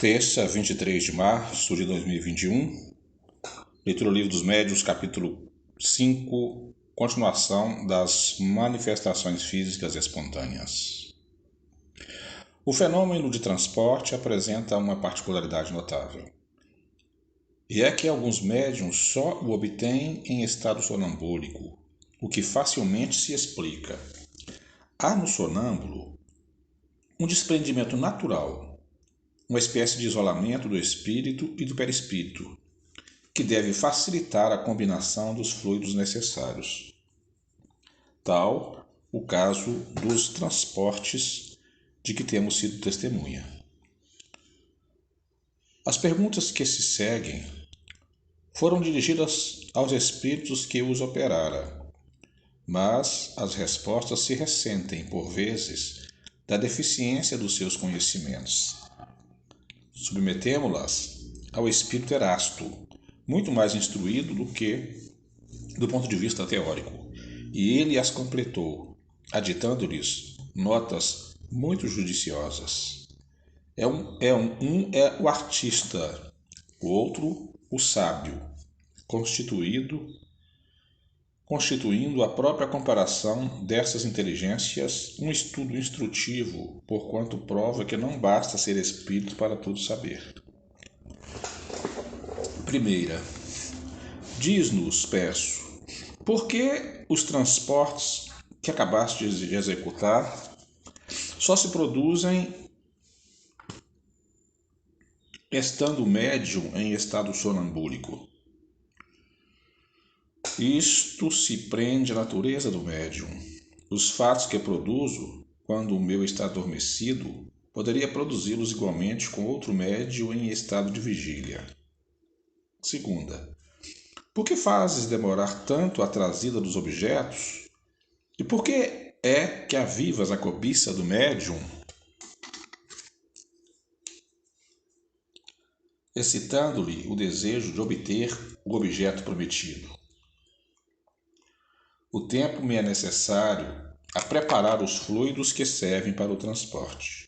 Terça, 23 de março de 2021, leitura do Livro dos Médiuns, capítulo 5, continuação das manifestações físicas espontâneas. O fenômeno de transporte apresenta uma particularidade notável, e é que alguns médiuns só o obtêm em estado sonambúlico, o que facilmente se explica. Há no sonâmbulo um desprendimento natural, uma espécie de isolamento do espírito e do perispírito, que deve facilitar a combinação dos fluidos necessários. Tal o caso dos transportes de que temos sido testemunha. As perguntas que se seguem foram dirigidas aos espíritos que os operaram, mas as respostas se ressentem, por vezes, da deficiência dos seus conhecimentos. Submetemo-las ao espírito Erasto, muito mais instruído do que do ponto de vista teórico, e ele as completou, aditando-lhes notas muito judiciosas. Um é o artista, o outro o sábio, constituindo a própria comparação dessas inteligências um estudo instrutivo, porquanto prova que não basta ser espírito para tudo saber. Primeira, diz-nos, peço, por que os transportes que acabaste de executar só se produzem estando o médium em estado sonambúlico? Isto se prende à natureza do médium. Os fatos que produzo, quando o meu está adormecido, poderia produzi-los igualmente com outro médium em estado de vigília. Segunda, por que fazes demorar tanto a trazida dos objetos? E por que é que avivas a cobiça do médium, excitando-lhe o desejo de obter o objeto prometido? O tempo me é necessário a preparar os fluidos que servem para o transporte.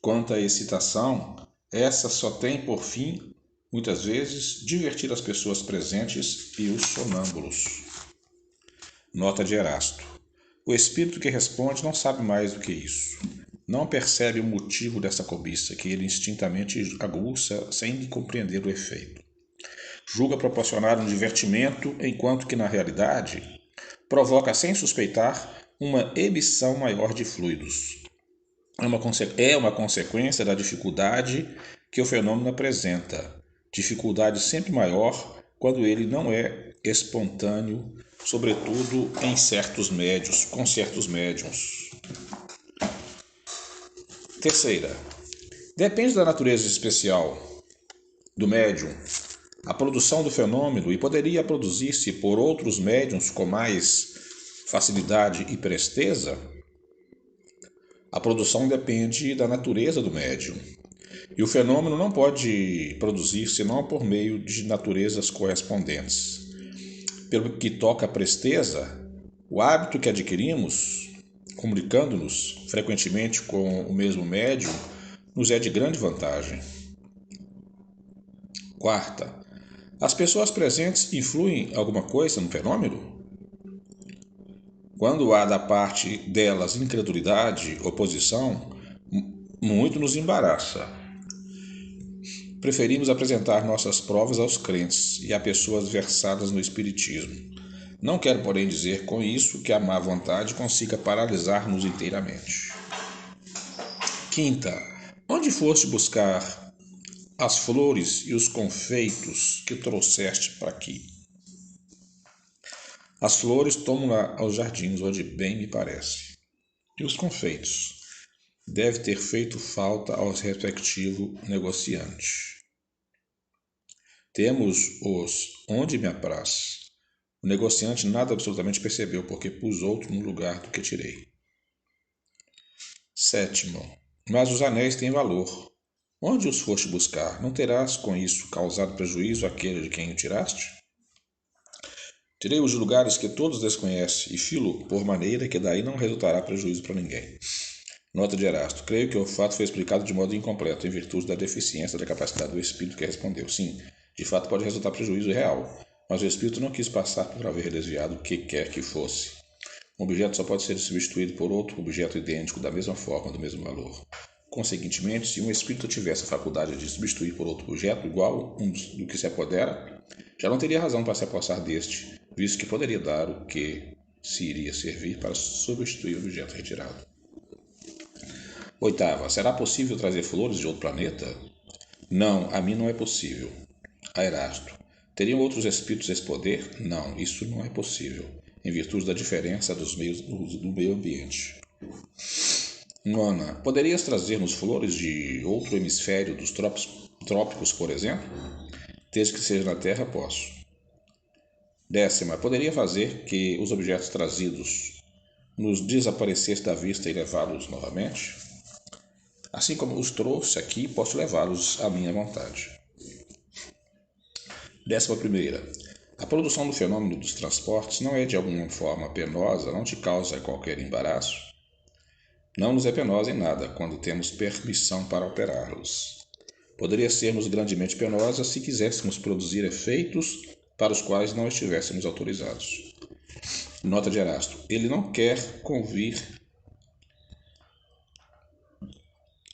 Quanto à excitação, essa só tem por fim, muitas vezes, divertir as pessoas presentes e os sonâmbulos. Nota de Erasto. O espírito que responde não sabe mais do que isso. Não percebe o motivo dessa cobiça, que ele instintamente aguça sem compreender o efeito. Julga proporcionar um divertimento, enquanto que, na realidade, provoca sem suspeitar uma emissão maior de fluidos. É uma consequência da dificuldade que o fenômeno apresenta. Dificuldade sempre maior quando ele não é espontâneo, sobretudo com certos médiuns. Terceira, depende da natureza especial do médium a produção do fenômeno e poderia produzir-se por outros médiuns com mais facilidade e presteza? A produção depende da natureza do médium, e o fenômeno não pode produzir senão por meio de naturezas correspondentes. Pelo que toca à presteza, o hábito que adquirimos, comunicando-nos frequentemente com o mesmo médium, nos é de grande vantagem. Quarta, as pessoas presentes influem alguma coisa no fenômeno? Quando há da parte delas incredulidade, oposição, muito nos embaraça. Preferimos apresentar nossas provas aos crentes e a pessoas versadas no espiritismo. Não quero, porém, dizer com isso que a má vontade consiga paralisar-nos inteiramente. Quinta, onde foste buscar as flores e os confeitos que trouxeste para aqui? As flores tomo-la aos jardins, onde bem me parece. E os confeitos? Deve ter feito falta ao respectivo negociante. Temos os onde me apraz. O negociante nada absolutamente percebeu, porque pus outro no lugar do que tirei. Sétimo, mas os anéis têm valor. Onde os foste buscar? Não terás com isso causado prejuízo àquele de quem o tiraste? Tirei-os de lugares que todos desconhecem e filo por maneira que daí não resultará prejuízo para ninguém. Nota de Erasto. Creio que o fato foi explicado de modo incompleto, em virtude da deficiência da capacidade do espírito que respondeu. Sim, de fato pode resultar prejuízo real, mas o espírito não quis passar por haver desviado o que quer que fosse. Um objeto só pode ser substituído por outro objeto idêntico, da mesma forma, do mesmo valor. Consequentemente, se um espírito tivesse a faculdade de substituir por outro objeto igual do que se apodera, já não teria razão para se apossar deste, visto que poderia dar o que se iria servir para substituir o objeto retirado. Oitava, será possível trazer flores de outro planeta? Não, a mim não é possível. A Erasto. Teriam outros espíritos esse poder? Não, isso não é possível, em virtude da diferença dos meios do meio ambiente. Nona, poderias trazer-nos flores de outro hemisfério dos trópicos, por exemplo? Desde que seja na Terra, posso. Décima, poderia fazer que os objetos trazidos nos desaparecessem da vista e levá-los novamente? Assim como os trouxe aqui, posso levá-los à minha vontade. 11ª. A produção do fenômeno dos transportes não é de alguma forma penosa, não te causa qualquer embaraço? Não nos é penosa em nada, quando temos permissão para operá-los. Poderia ser-nos grandemente penosa se quiséssemos produzir efeitos para os quais não estivéssemos autorizados. Nota de Erasto. Ele não quer convir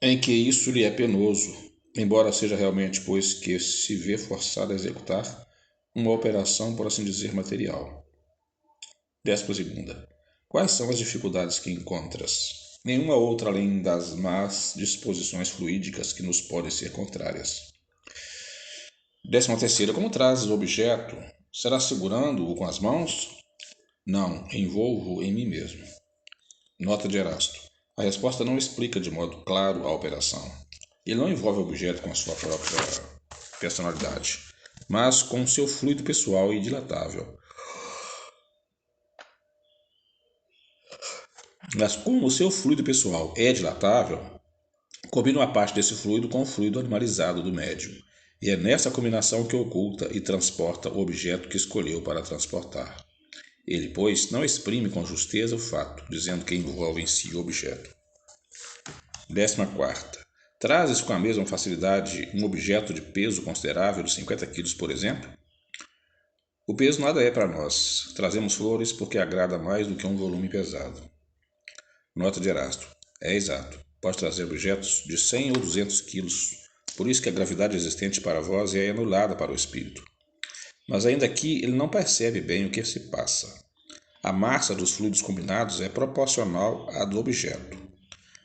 em que isso lhe é penoso, embora seja realmente, pois que se vê forçado a executar uma operação, por assim dizer, material. 12ª. Quais são as dificuldades que encontras? Nenhuma outra além das más disposições fluídicas que nos podem ser contrárias. 13ª. Como trazes o objeto? Será segurando-o com as mãos? Não, envolvo em mim mesmo. Nota de Erasto. A resposta não explica de modo claro a operação. Ele não envolve o objeto com a sua própria personalidade, mas com seu fluido pessoal e dilatável. Mas como o seu fluido pessoal é dilatável, combina uma parte desse fluido com o fluido animalizado do médium, e é nessa combinação que oculta e transporta o objeto que escolheu para transportar. Ele, pois, não exprime com justeza o fato, dizendo que envolve em si o objeto. 14ª. Trazes com a mesma facilidade um objeto de peso considerável de 50 kg, por exemplo? O peso nada é para nós. Trazemos flores porque agrada mais do que um volume pesado. Nota de Erasto. É exato. Pode trazer objetos de 100 ou 200 quilos. Por isso que a gravidade existente para vós é anulada para o espírito. Mas ainda aqui ele não percebe bem o que se passa. A massa dos fluidos combinados é proporcional à do objeto.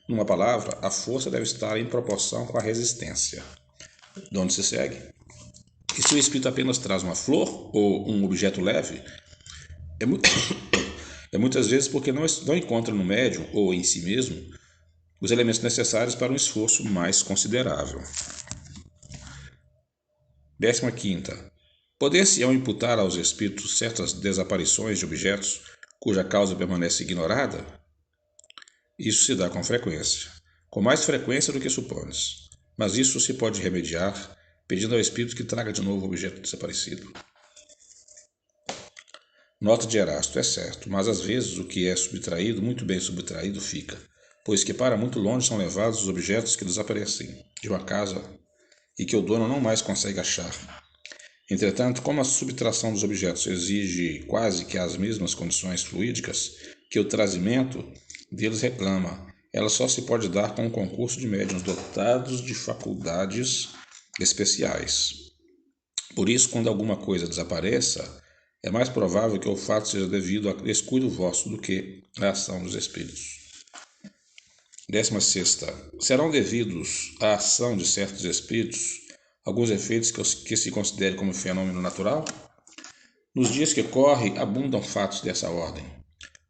Numa palavra, a força deve estar em proporção com a resistência. De onde se segue? E se o espírito apenas traz uma flor ou um objeto leve, é muitas vezes porque não encontra no médium ou em si mesmo os elementos necessários para um esforço mais considerável. 15ª. Poder-se-ão imputar aos espíritos certas desaparições de objetos cuja causa permanece ignorada? Isso se dá com frequência, com mais frequência do que supones, mas isso se pode remediar pedindo ao espírito que traga de novo o objeto desaparecido. Nota de Erasto, é certo, mas às vezes o que é subtraído, muito bem subtraído, fica, pois que para muito longe são levados os objetos que desaparecem de uma casa e que o dono não mais consegue achar. Entretanto, como a subtração dos objetos exige quase que as mesmas condições fluídicas que o trazimento deles reclama, ela só se pode dar com um concurso de médiuns dotados de faculdades especiais. Por isso, quando alguma coisa desapareça, é mais provável que o fato seja devido a descuido vosso do que à ação dos espíritos. 16ª. Serão devidos à ação de certos espíritos alguns efeitos que se considere como fenômeno natural? Nos dias que correm, abundam fatos dessa ordem.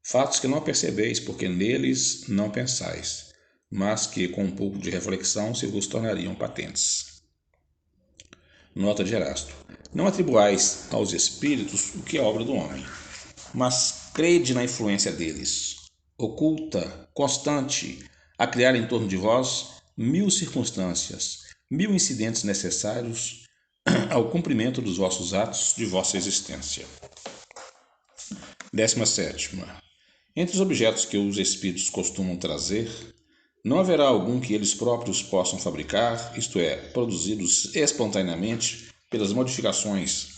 Fatos que não percebeis, porque neles não pensais, mas que, com um pouco de reflexão, se vos tornariam patentes. Nota de Erasto. Não atribuais aos espíritos o que é obra do homem, mas crede na influência deles, oculta, constante, a criar em torno de vós 1000 circunstâncias, 1000 incidentes necessários ao cumprimento dos vossos atos de vossa existência. 17ª. Entre os objetos que os espíritos costumam trazer, Não haverá algum que eles próprios possam fabricar, isto é, produzidos espontaneamente pelas modificações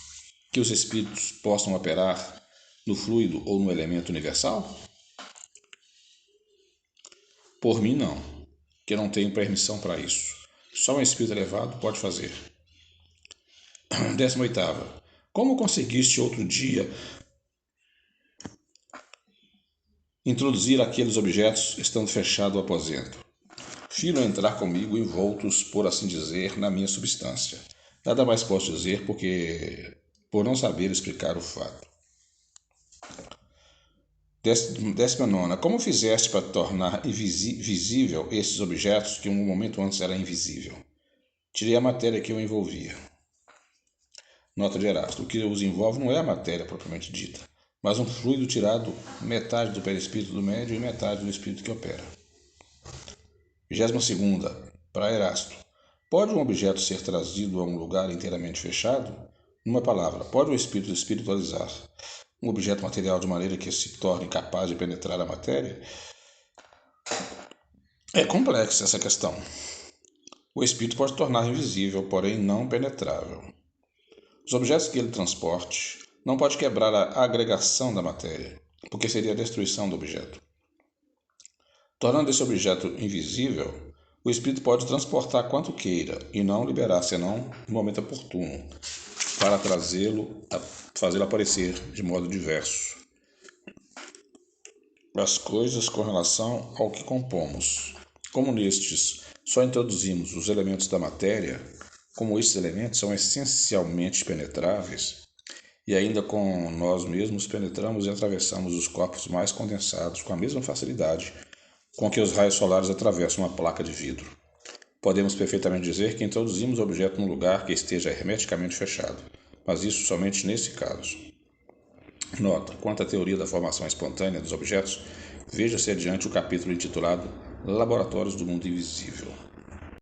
que os espíritos possam operar no fluido ou no elemento universal? Por mim, não, que eu não tenho permissão para isso. Só um espírito elevado pode fazer. 18ª. Como conseguiste outro dia introduzir aqueles objetos estando fechado o aposento? Filo entrar comigo envoltos, por assim dizer, na minha substância. Nada mais posso dizer por não saber explicar o fato. 19ª. Como fizeste para tornar visível esses objetos que um momento antes era invisível? Tirei a matéria que o envolvia. Nota de Erasto. O que os envolve não é a matéria propriamente dita, mas um fluido tirado metade do perispírito do médium e metade do espírito que opera. 22ª. Para Erasto. Pode um objeto ser trazido a um lugar inteiramente fechado? Numa palavra, pode o espírito espiritualizar um objeto material de maneira que se torne capaz de penetrar a matéria? É complexa essa questão. O espírito pode tornar invisível, porém não penetrável. Os objetos que ele transporte não pode quebrar a agregação da matéria, porque seria a destruição do objeto. Tornando esse objeto invisível, o espírito pode transportar quanto queira e não liberar senão no momento oportuno, para fazê-lo aparecer de modo diverso. As coisas com relação ao que compomos. Como nestes só introduzimos os elementos da matéria, como estes elementos são essencialmente penetráveis, e ainda com nós mesmos penetramos e atravessamos os corpos mais condensados com a mesma facilidade com que os raios solares atravessam uma placa de vidro. Podemos perfeitamente dizer que introduzimos o objeto num lugar que esteja hermeticamente fechado, mas isso somente nesse caso. Nota: quanto à teoria da formação espontânea dos objetos, veja-se adiante o capítulo intitulado Laboratórios do Mundo Invisível.